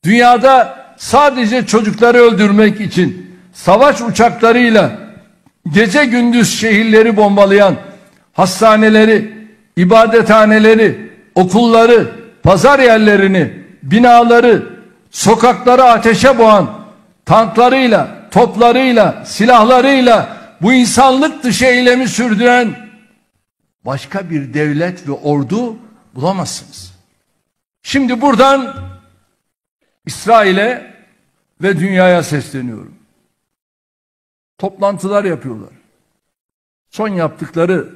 dünyada sadece çocukları öldürmek için savaş uçaklarıyla gece gündüz şehirleri bombalayan, hastaneleri, ibadethaneleri, okulları, pazar yerlerini, binaları, sokakları ateşe boğan, tanklarıyla, toplarıyla, silahlarıyla bu insanlık dışı eylemi sürdüren başka bir devlet ve ordu bulamazsınız. Şimdi buradan İsrail'e ve dünyaya sesleniyorum. Toplantılar yapıyorlar. Son yaptıkları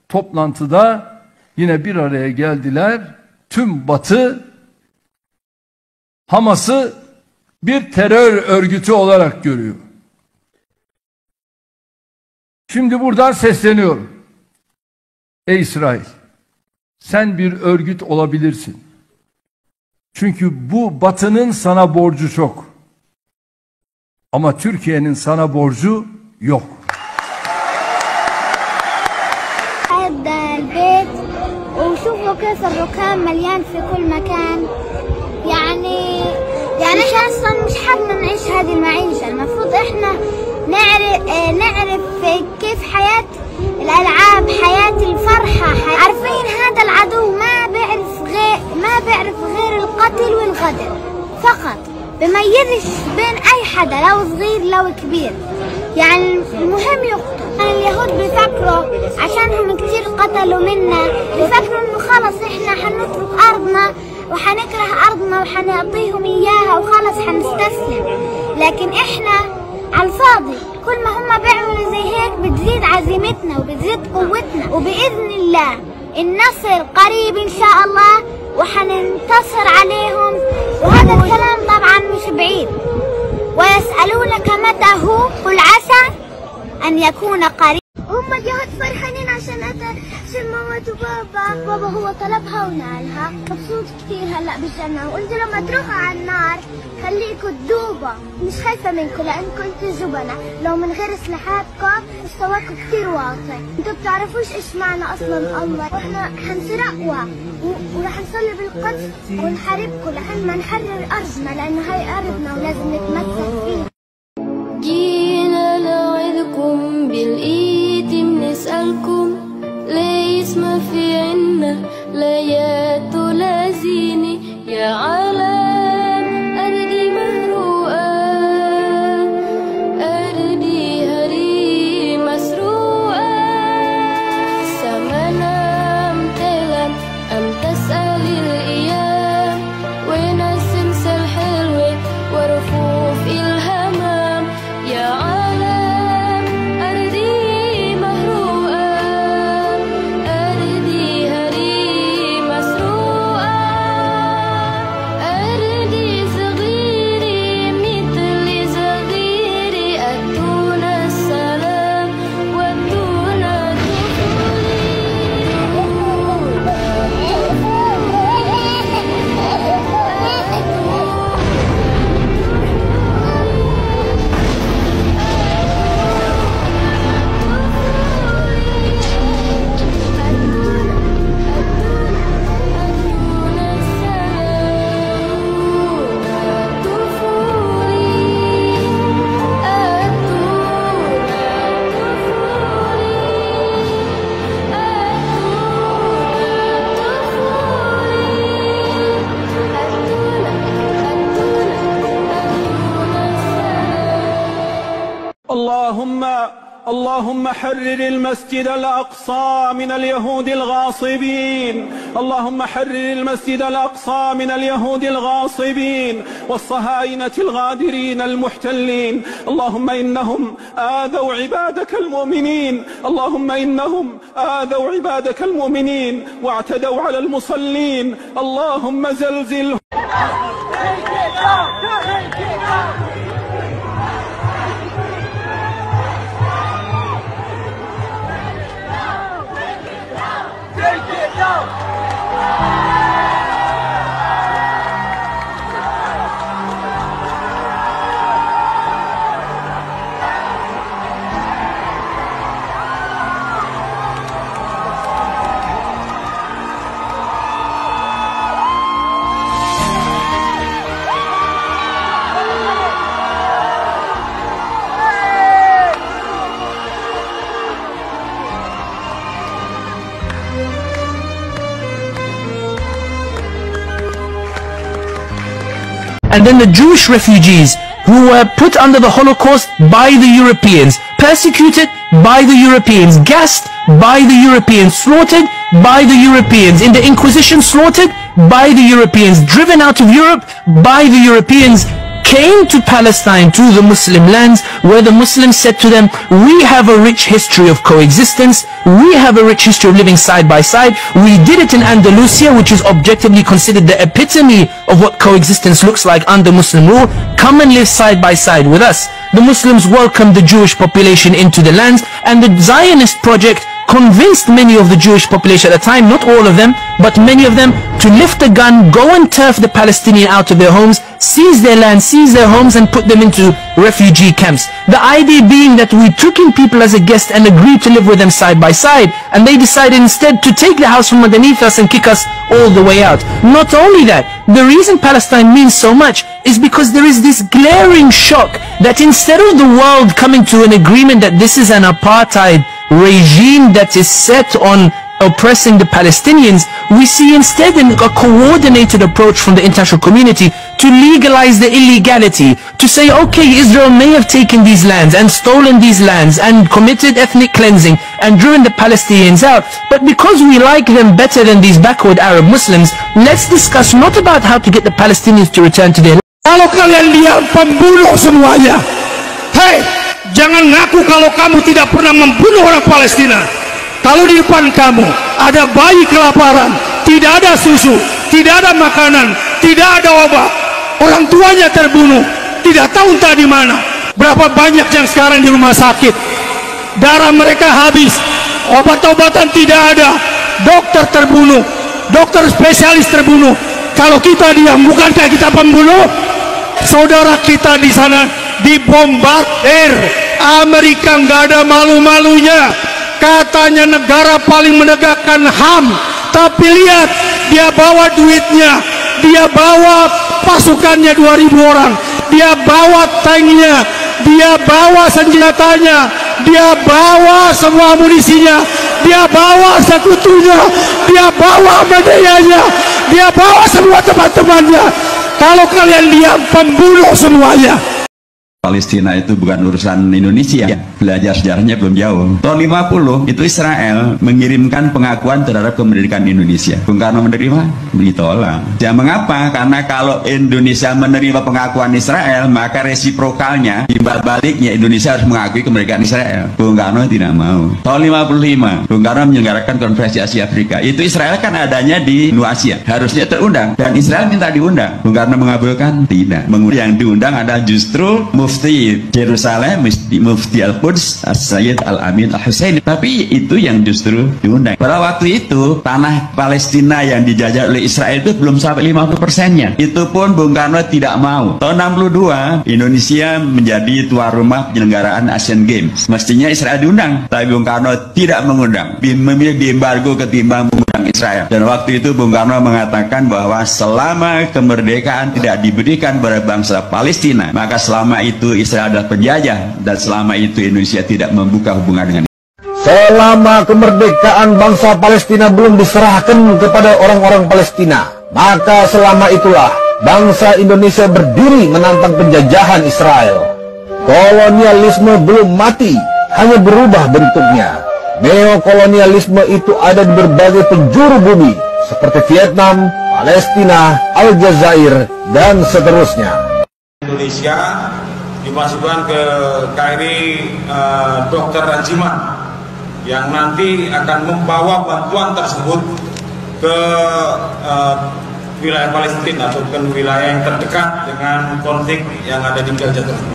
toplantıda yine bir araya geldiler. Tüm Batı Hamas'ı bir terör örgütü olarak görüyor. Şimdi buradan sesleniyorum. Ey İsrail, sen bir örgüt olabilirsin. Çünkü bu Batı'nın sana borcu çok. Ama Türkiye'nin sana borcu yok. هذا البيت وشوفوا كيف الركام مليان في كل مكان. يعني احنا اصلا مش حابين نعيش هذه المعيشة. المفروض احنا نعرف كيف حياة الألعاب، حياة الفرحة. عارفين هذا العدو ما بيعرف غير القتل والغدر فقط. بميزش بين أي حدا، لو صغير لو كبير. يعني المهم يقتل. اليهود بيفكروا عشانهم كتير قتلوا منا، بيفكروا انه خلص احنا حنترك ارضنا وحنكره ارضنا وحنعطيهم اياها وخلص حنستسلم. لكن احنا على الفاضي، كل ما هم بيعملوا زي هيك بتزيد عزيمتنا وبتزيد قوتنا، وباذن الله النصر قريب ان شاء الله وحننتصر عليهم. وهذا الكلام طبعا مش بعيد. ويسألونك متى هو، قل عسى أن يكون قريب. هم اليهود فرحانين عشان موتوا بابا هو طلبها ونالها. مبسوط كثير هلا بالجنة، وقلت لما تروحوا على النار خليكوا تدوبوا، مش خايفة منكم لأنكم انتوا جبنة. لو من غير سلاحاتكم مستواكم كثير واطي. انتوا بتعرفوش ايش معنى اصلا الله. واحنا حنصير اقوى ورح نصلي بالقدس ونحاربكم لحد ما نحرر ارضنا، لانه هاي ارضنا ولازم نتمسك فيها. جينا نوعدكم بالايد بنسألكم ليش ما في عنا لايات ولا زينة يا عالم أرضي مهروقة أرضي هري مسروقة سمنا امتلم أم تسأل الأيام وين السمسة الحلوة ورفوف الهمام يا عالم أرضي مهروقة أرضي هري مسروقة أرضي صغيرة مثل صغيري أدونا السلام ودونا اللهم حرر المسجد الأقصى من اليهود الغاصبين. اللهم حرر المسجد الأقصى من اليهود الغاصبين والصهاينة الغادرين المحتلين. اللهم إنهم آذوا عبادك المؤمنين. اللهم إنهم آذوا عبادك المؤمنين واعتدوا على المصلين. اللهم زلزلهم. and then the Jewish refugees who were put under the Holocaust by the Europeans, persecuted by the Europeans, gassed by the Europeans, slaughtered by the Europeans, in the Inquisition slaughtered by the Europeans, driven out of Europe by the Europeans, came to Palestine, to the Muslim lands, where the Muslims said to them, we have a rich history of coexistence, we have a rich history of living side by side. We did it in Andalusia, which is objectively considered the epitome of what coexistence looks like under Muslim rule. Come and live side by side with us. The Muslims welcomed the Jewish population into the lands, and the Zionist project convinced many of the Jewish population at the time, not all of them, but many of them, to lift a gun, go and turf the Palestinians out of their homes, seize their land, seize their homes, and put them into refugee camps. The idea being that we took in people as a guest and agreed to live with them side by side, and they decided instead to take the house from underneath us and kick us all the way out. Not only that, the reason Palestine means so much is because there is this glaring shock that instead of the world coming to an agreement that this is an apartheid regime that is set on oppressing the Palestinians, we see instead a coordinated approach from the international community to legalize the illegality, to say, okay, Israel may have taken these lands and stolen these lands and committed ethnic cleansing and driven the Palestinians out, but because we like them better than these backward Arab Muslims, let's discuss not about how to get the Palestinians to return to their land. Kalau kalian lihat pembunuh semuanya, hei, jangan ngaku kalau kamu tidak pernah membunuh orang Palestina. Kalau di depan kamu ada bayi kelaparan, tidak ada susu, tidak ada makanan, tidak ada obat, orang tuanya terbunuh, tidak tahu entah di mana. Berapa banyak yang sekarang di rumah sakit, darah mereka habis, obat-obatan tidak ada, dokter terbunuh, dokter spesialis terbunuh. Kalau kita diam, bukankah kita pembunuh? Saudara kita di sana dibombardir. Amerika nggak ada malu-malunya, katanya negara paling menegakkan HAM, tapi lihat, dia bawa duitnya, dia bawa pasukannya 2.000 orang, dia bawa tanknya, dia bawa senjatanya, dia bawa semua amunisinya, dia bawa sekutunya, dia bawa medianya, dia bawa semua teman-temannya. Kalau kalian diam, pembunuh semuanya. Palestina itu bukan urusan Indonesia. Belajar sejarahnya belum jauh. Tahun 50 itu Israel mengirimkan pengakuan terhadap kemerdekaan Indonesia. Bung Karno menerima? Ditolak. Ya mengapa? Karena kalau Indonesia menerima pengakuan Israel, maka resiprokalnya, timbal baliknya Indonesia harus mengakui kemerdekaan Israel. Bung Karno tidak mau. Tahun 55 Bung Karno menyelenggarakan konferensi Asia Afrika. Itu Israel kan adanya di benua Asia, harusnya terundang, dan Israel minta diundang. Bung Karno mengabulkan? Tidak. Yang diundang adalah justru Mufti Yerusalem, Mufti Al-Quds, Sayyid Al-Amin Al-Hussein. Tapi itu yang justru diundang. Pada waktu itu tanah Palestina yang dijajah oleh Israel itu belum sampai 50%-nya. Itu pun Bung Karno tidak mau. Tahun 62 Indonesia menjadi tuan rumah penyelenggaraan Asian Games. Mestinya Israel diundang, tapi Bung Karno tidak mengundang, memilih diembargo ketimbang mengundang Israel. Dan waktu itu Bung Karno mengatakan bahwa selama kemerdekaan tidak diberikan pada bangsa Palestina, maka selama itu Israel adalah penjajah, dan selama itu Indonesia tidak membuka hubungan dengan selama kemerdekaan bangsa Palestina belum diserahkan kepada orang-orang Palestina, maka selama itulah bangsa Indonesia berdiri menantang penjajahan Israel. Kolonialisme belum mati, hanya berubah bentuknya. Neokolonialisme itu ada di berbagai penjuru bumi, seperti Vietnam, Palestina, Aljazair, dan seterusnya. Indonesia dimasukkan ke KRI Dr. Rajiman yang nanti akan membawa bantuan tersebut ke wilayah Palestina atau ke wilayah yang terdekat dengan konflik yang ada di Gaza tersebut.